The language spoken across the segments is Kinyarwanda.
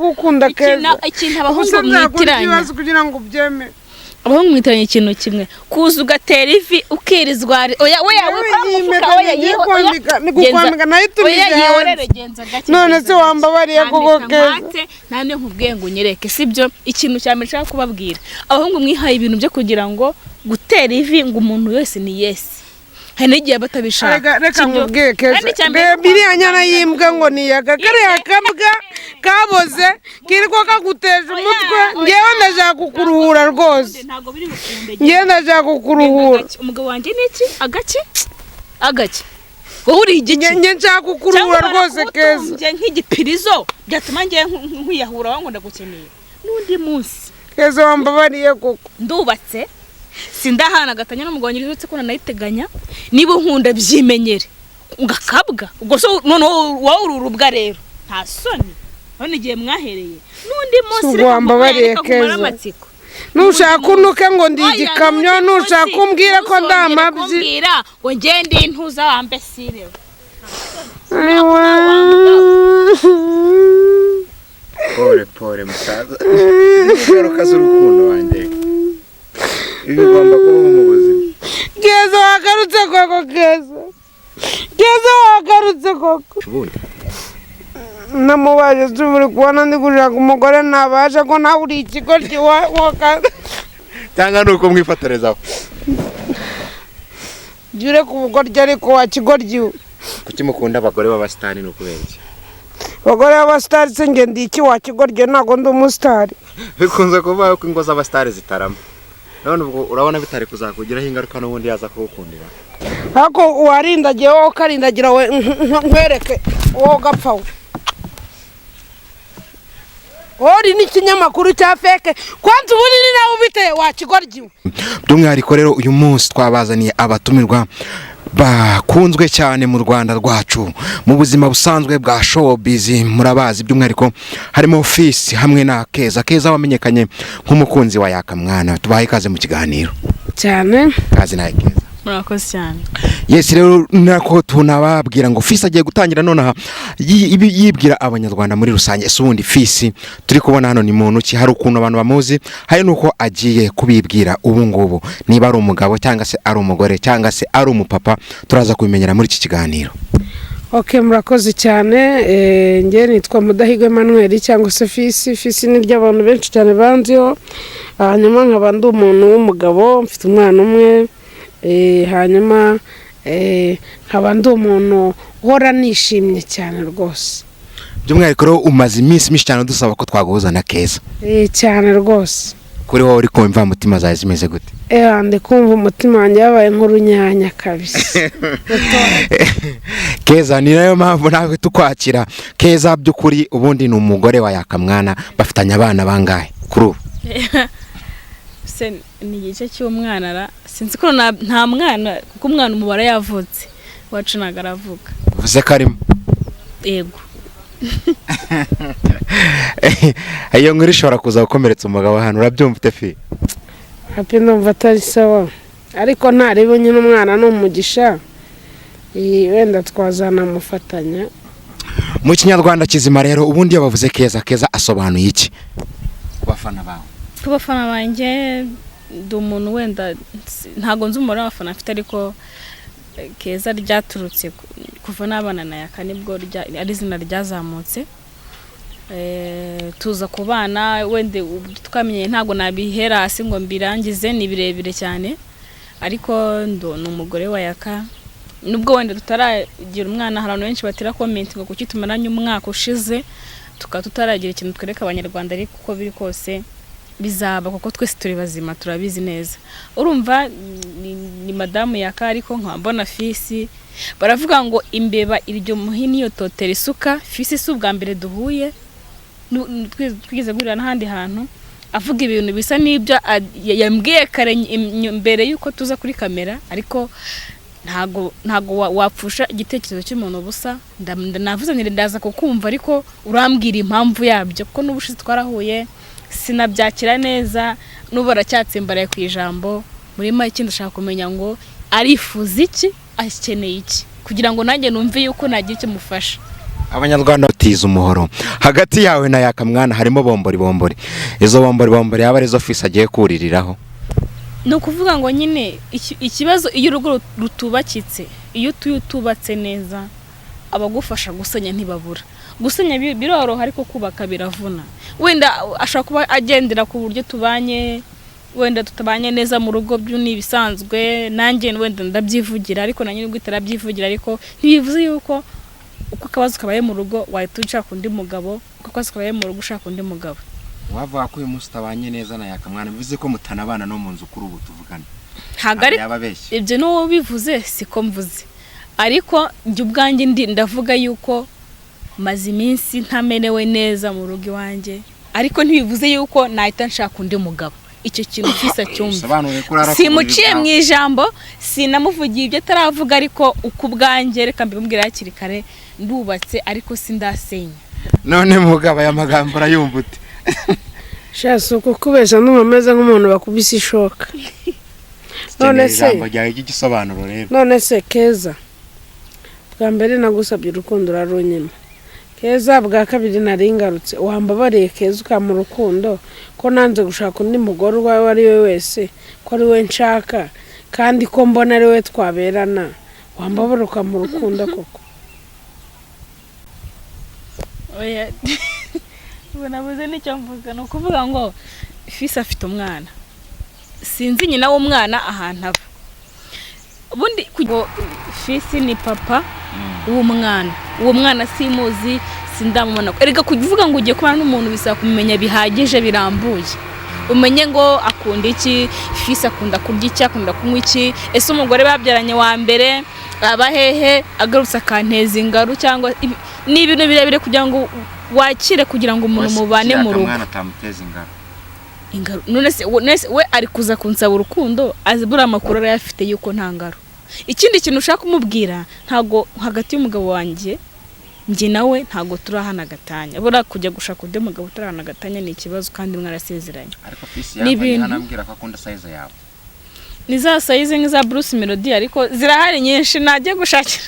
ndagukunda Keza ikintu abahungu mwitiranya kugira ngo ubyeme abahungu mwitiranya ikintu kimwe kuza ugatera ivi ukirizwa oya nigukwambika nayo oya genza gake none se wambabariye kuko Keza nane nkubwiye ngo nyereke sibyo ikintu cyame nshaka kubabwira abahungu mwihaye ibintu byo kugira ngo gutera ivi ngo umuntu wese ni yesi hari igihe batabishaka reka nkubwiye Keza biriya nyana yimbwa ngo ni Yaka kariya kambwa kaboze kiriko kaguteje umutwe ngewe ndashaka kukuruhura rwose ngewe ndashaka kukuruhura umugabo wanje niki agaki wowe uri igiki nge nshaka kukuruhura rwose Keza nge nk'igipirizo byatuma nge nkwiyahura wangu ndagukeneye n'undi munsi Keza wambabariye koko ndubatse sindahana gatanya n'umugabo nyirutse ko nayiteganya niba nkunda byimenyere ngakabwa ubwo so none wowe ururubwa rero nta soni none igihe mwahereye n'undi munsi wambabariye Keza nushaka unuke ngo ndi igikamyo nushaka umbwire ko ndamabyi ngo ngende intuza wambesire pore musaza ingaruka z'urukundo wanjye ibigomba kuba mu buzima Keza wagarutse koko Keza wagarutse koko namubaje turi kubona ndi gushaka umugore nabasha ko nawe uri ikigoryi waka cyangwa nuko mwifotorezaho jure ku bugoryi ariko wa kigoryi kuki mukunda abagore b'abasitari n'ukubera iki abagore b'abasitari se nge ndi iki wa kigoryi ntago ndi umusitari bikunze kuvuga ko ingo z'abasitari zitarama none ubwo urabona bitari kuzakugiraho ingaruka n'ubundi yaza kugukundira hako warindagiye wowe ukarindagira we nkwereke wowe ugapfa we ori n'ikinyamakuru cya feke kwanza ubunini nawe ubiteye wa kigoryi by'umwihariko rero uyu munsi twabazaniye abatumirwa bakunzwe cyane mu Rwanda rwacu mu buzima busanzwe bwa showbiz murabazi by'umwihariko harimo office hamwe na Keza wamenyekanye nk'umukunzi wa Yaka mwana tubaye ikaze mu kiganiro cyane kazi naye Keza murakoze cyane yes rero nako tunababwira ngo office agiye gutangira none yibwira abanyarwanda muri rusange ese ubundi office turi kubona hano ni muntu ki hari ukuntu abantu bamuzi hari nuko agiye kubibwira ubu ngubu niba ari umugabo cyangwa se ari umugore cyangwa se ari umupapa turaza kubimenyera muri iki kiganiro. Okay murakoze cyane nge nitwa Mudahigwe Emmanuel cyangwa se office ni ry'abantu benshi cyane banziho hanyuma nkaba ndi umuntu w'umugabo mfite umwana umwe hanyuma nkaba ndi umuntu uhora nishimye cyane rwose by'umwihariko rero umaze iminsi myinshi cyane dusaba ko twaguhuza na Keza cyane rwose kuri wowe uri kumva umutima zawe zimeze gute ndi kumva umutima wanjye yabaye nk'urunyanya kabisa Keza ni nayo mpamvu nawe tukwakira Keza by'ukuri ubundi ni umugore wa Yaka mwana bafitanye abana bangahe kuri ubu ni igice cy'umwana sinzi ko nta mwana kuko umwana umubare yavutse wacu nagaravuga uvuze ko arimo yego iyo nkuru ishobora kuza gukomeretsa umugabo hano urabyumva utefi happy ndumva atari sawa ariko ntarebe nyine umwana n'umugisha wenda twazanamufatanya mu kinyarwanda kizima rero ubundi yabavuze Keza asobanuye iki kubafana bawe kubafana banjye ndi umuntu wenda ntago nzi umubare w'abafana afite ariko Keza ryaturutse kuva n'abana na Yaka nibwo ari izina ryazamutse tuza kubana wende twamenye ntago nabihera hasi ngo mbirangize ni birebire cyane ariko ndo n'umugore wa Yaka nubwo wende tutaragira umwana hari abantu benshi batira comment ngo kuki tumaranye umwaka ushize tutaragira ikintu twereka abanyarwanda ariko uko biri kose bizaba kuko twese turi bazima turabizi neza urumva ni madamu Yaka ariko nkambona fisi baravuga ngo imbeba iryo muhini yo totera isuka fisi si ubwa mbere duhuye twigeze guhurira n'ahandi hantu avuga ibintu bisa n'ibyo yambwiye kare mbere yuko tuza kuri kamera ariko ntago wapfusha igitekerezo cy'umuntu busa navuze nire ndaza kukumva ariko urambwira impamvu yabyo kuko n'ubushize twarahuye sinabyakira neza n'ubara cyatsimbaraye ku ijambo muri make ndashaka kumenya ngo arifuza iki akeneye iki kugira ngo nanjye numve yuko nagiye cyo mufasha Abanyarwanda batiza umuhoro hagati yawe na Yaka mwana harimo bombori izo bombori yaba arizo Fisi agiye kuririraho. ni ukuvuga ngo nyine ikibazo iyo urugo rutubakitse, iyo tubatse neza abagufasha gusenya ntibabura. Gusenya biroroha ariko kubaka biravuna. Wenda ashaka kuba agendera ku buryo tubanye, wenda tutabanye neza mu rugo byo nibisanzwe, nanjye wenda ndabyivugira ariko nanjye nubwo itarabyivugira ariko ntibivuze yuko uko akabazo kabaye mu rugo wahita ushaka undi mugabo, uko akabazo kabaye mu rugo ushaka undi mugabo. Wavuga ko uyu munsi utabanye neza na Yaka mwana, bivuze ko mutanabana no mu nzu kuri ubu tuvugana. Hagari ibyo no bivuze siko mvuze, ariko njye ubwanjye ndavuga yuko maze iminsi ntamenewe neza mu rugo iwanjye, ariko ntibivuze yuko nahita nshaka undi mugabo. Icyo kintu Fisi cyumva simuciye mu ijambo, sinamuvugiye ibyo ataravuga, ariko uko ubwanjye reka mbibwira hakiri kare, ndubatse ariko sindasenya. None mugabo aya magambo urayumva ute? Shasi uko kubesha n'umeze nk'umuntu bakubise ishoka. None se igisobanuro rero. None se Keza, bwa mbere nagusabye urukundo urarunyima. Keza bwa kabiri naringarutse wambabariye Keza ukamu rukundo ko nanze gushaka undi mugore wawe ari we wese, ko ari we nshaka kandi ko mbona ari we twaberana, wambabaruka mu rukundo koko. Oya nabuze n'icyo mvuga, no kuvuga ngo Fisi afite umwana, sinzi nyina w'umwana ahantu aba. Ubundi ngo Fisi ni papa w'umwana, uwo mwana simuzi sindamubona. Erega kuvuga ngo ugiye kubana n'umuntu bisaba kumenya bihagije birambuye, umenye ngo akunda iki, Fisi akunda kurya iki, akunda kunywa iki, ese umugore babyaranye wa mbere aba hehe, agarutse akanteza ingaru cyangwa ni ibintu birebire kugira ngo wakire, kugira ngo umuntu mubane mu rugo. Umwana atamuteza ingaru. None se we ari kuza kunsaba urukundo, azibura amakuru arayafite yuko nta ngaro. Ikindi kintu ushaka kumubwira, ntago hagati y'umugabo wanjye njye nawe ntago turahana gatanya. Bura kujya gushaka undi mugabo turahana gatanya ni ikibazo kandi mwarasezeranye. Ariko Fisi yanambwira ko akunda size yawe. Ni za size nk'iza Bruce Melody, ariko zirahari nyinshi najye gushakira.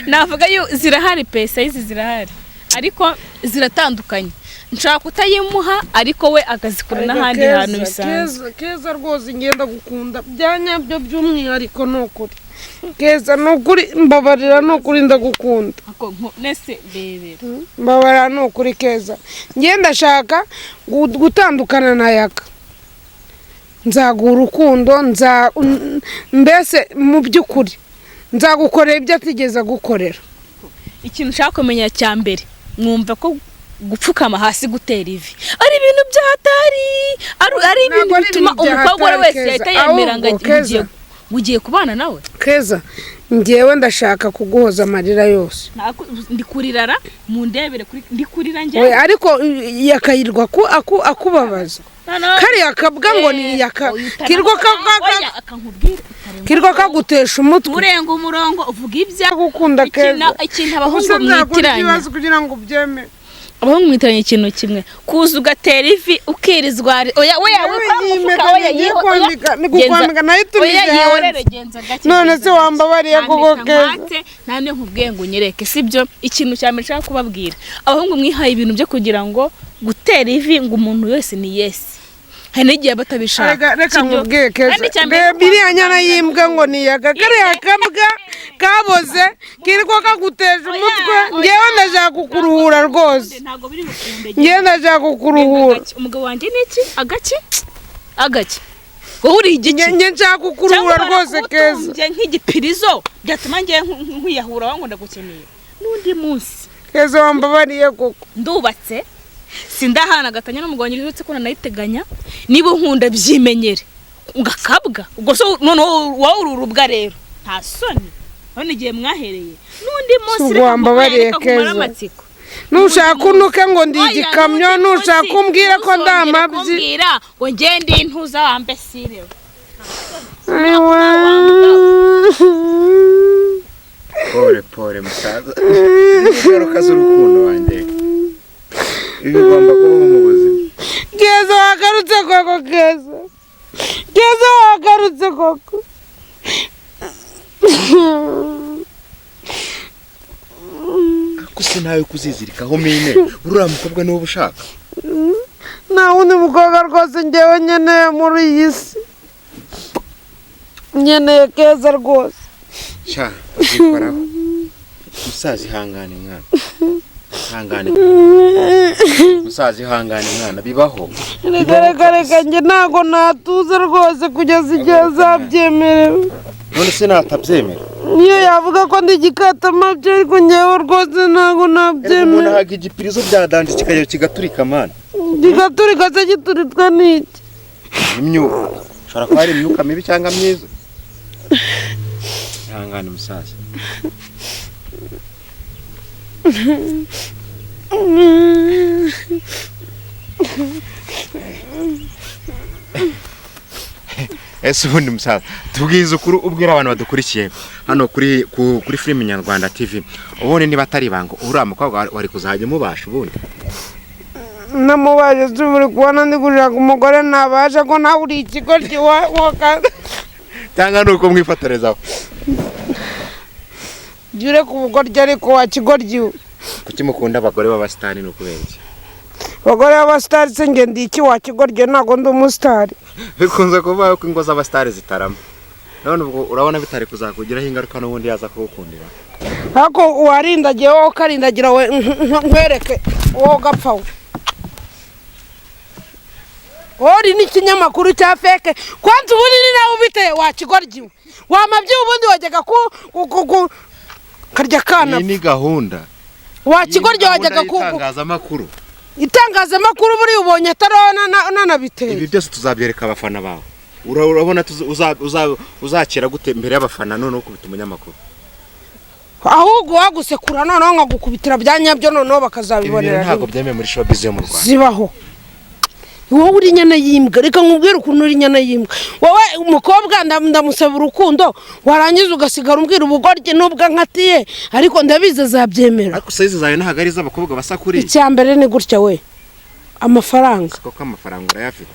Navuga zirahari pe, size zirahari, ariko ziratandukanye. Nshaka kutayimuha ariko we akazikora n'ahandi hantu bisanzwe. Keza rwose ngenda gukunda byanyabyo by'umwihariko nokuri. Keza nokuri mbabarira nokuri ndagukunda. Ako nese bebera. Mbabarira nokuri Keza. Ngenda shaka gutandukana na Yaka. Nzaguha urukundo, mbese mu by'ukuri nzagukorera ibyo atigeze gukorera. Ikintu ushaka kumenya cya mbere, mwumva ko gupfukama hasi gutera ivi ari ibintu byatari, ari ibintu bituma umukobwa wese yahita yemera ngo ugiye kubana nawe. Keza ngewe ndashaka kuguhoza amarira yose. Ndikurirara mu ndebere ndikurira njye, ariko yakayirwa akubabaza kari akabwa ngo ni Yaka kirwa kagutesha umutwe urenga umurongo uvuga ibya gukunda Keza. Ikintu abahungu mwitiranya kugira ngo ubyeme, abahungu mwitiranya ikintu kimwe, kuza ugatera ivi ukirizwa. Oya none se wambabariye kuko Keza nane nkubwiye ngo nyereke, sibyo? Ikintu cyane nshaka kubabwira, abahungu mwihaye ibintu byo kugira ngo gutera ivi ngo umuntu wese ni yesi, hari n'igihe batabishaka. Reka nkubwiye Keza, biriya nyana yimbwa ngo ni Yaka, kariya kabwa kaboze kiriko kaguteje umutwe. Ngewe ndashaka kukuruhura rwose, ngewe ndashaka kukuruhura. Umugabo wanjye ni iki? Agaki wowe uri igiki? Nge nshaka kukuruhura rwose Keza. Nge nk'igipirizo byatuma nge nkwiyahura wangu ndagukeneye n'undi munsi. Keza wambabariye koko, ndubatse sindahana gatanya n'umugabo wanjye uretse ko nayiteganya. Niba nkunda byimenyere ugakabwa ubwo so none wowe ururubwa rero nta soni. None igihe mwahereye n'undi munsi wambabariye Keza, nushaka unuke ngo ndi igikamyo, nushaka kumbwira ko ndamabyi ngo ngende intuza wambesire. Pore musaza, ingaruka z'urukundo wanjye ibigomba kuba mu buzima. Keza wagarutse koko, Keza wagarutse koko. ariko se nawe kuzizirikaho mine uriya mukobwa niwo ushaka nta wundi mukobwa rwose njyewe nkeneye muri iyi si nkeneye Keza rwose sha uzikoraho musaza ihangane mwana ihangane musaza ihangane mwana bibaho reka njye ntago natuza rwose kugeza igihe azabyemerewe none se natabyemera niyo yavuga ko ndi igikatamabyo ariko njyewe rwose ntago nabyemera umuntu ahaga igipirizo byadanje kikajya kigaturika mana kigaturika se gituritwa n'iki imyuka ushobora kuba ari imyuka mibi cyangwa myiza ihangane musaza ese ubundi musaza tubwize ukuri ubwira abantu badukurikiye hano kuri filime Nyarwanda TV ubundi niba atari ibanga uriya mukobwa wari kuzajya mubasha ubundi namubaje turi kubona ndi gushaka umugore nabasha ko nawe uri ikigoryi cyangwa nuko mwifotorezaho jure ku bugoryi ariko wa kigoryi kuki mukunda abagore b'abasitari no kubenzi abagore b'abasitari se nge ndi iki wa kigoryi ntago ndi umusitari bikunze kuvuga ko ingo z'abasitari zitarama none ubwo urabona bitari kuzakugiraho ingaruka n'ubundi yaza kugukundira ariko warindagiye wowe ukarindagira we nkwereke wowe ugapfa we ori n'ikinyamakuru cya feke kwanza ubundi ni nawe ubiteye wa kigoryi we wamabye ubundi wajyaga ku karya kana ni gahunda wa kigoryi wajyaga ku itangazamakuru buri ubonye atarona biteye ibi byose tuzabyereka abafana bawe urabona uzakira gute imbere y'abafana noneho kubita umunyamakuru ahubwo wagusekura noneho nkagukubitira bya nyabyo noneho bakazabibonera ntabwo byemewe muri showbiz yo mu Rwanda zibaho wowe uri nyana yimbwa reka nkubwire ukuntu uri nyana yimbwa wowe umukobwa ndamusaba urukundo warangiza ugasigara umbwira ubugoryi nubwo nkatiye ariko ndabize zabyemera ariko size zayo ntagari z'abakobwa basakuri icyambere ni gutya we amafaranga koko amafaranga urayafite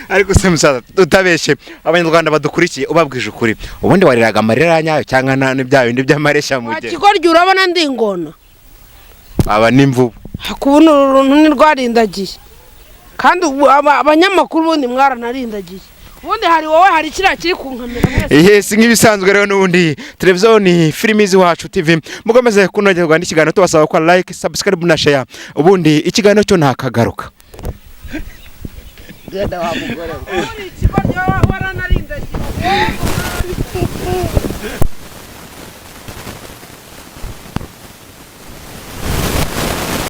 ariko se musaza utabeshe abanyarwanda badukurikiye ubabwije ukuri ubundi wariraga amarira nyayo cyangwa n'ibyayo by'amaresha mu gihe kigoryi urabona ndi ingona aba n'imvubu hakubona uruntu ni rwarindagiye kandi abanyamakuru ubundi mwaranarindagiye ubundi hari wowe hari kiriya kiri ku nkamera yes nk'ibisanzwe rero n'ubundi televiziyo ni filime iwacu TV mukomeze kunogerwa n'ikiganiro tubasaba ko like subscribe na share ubundi ikiganiro cyo ntakagaruka genda wa mugore we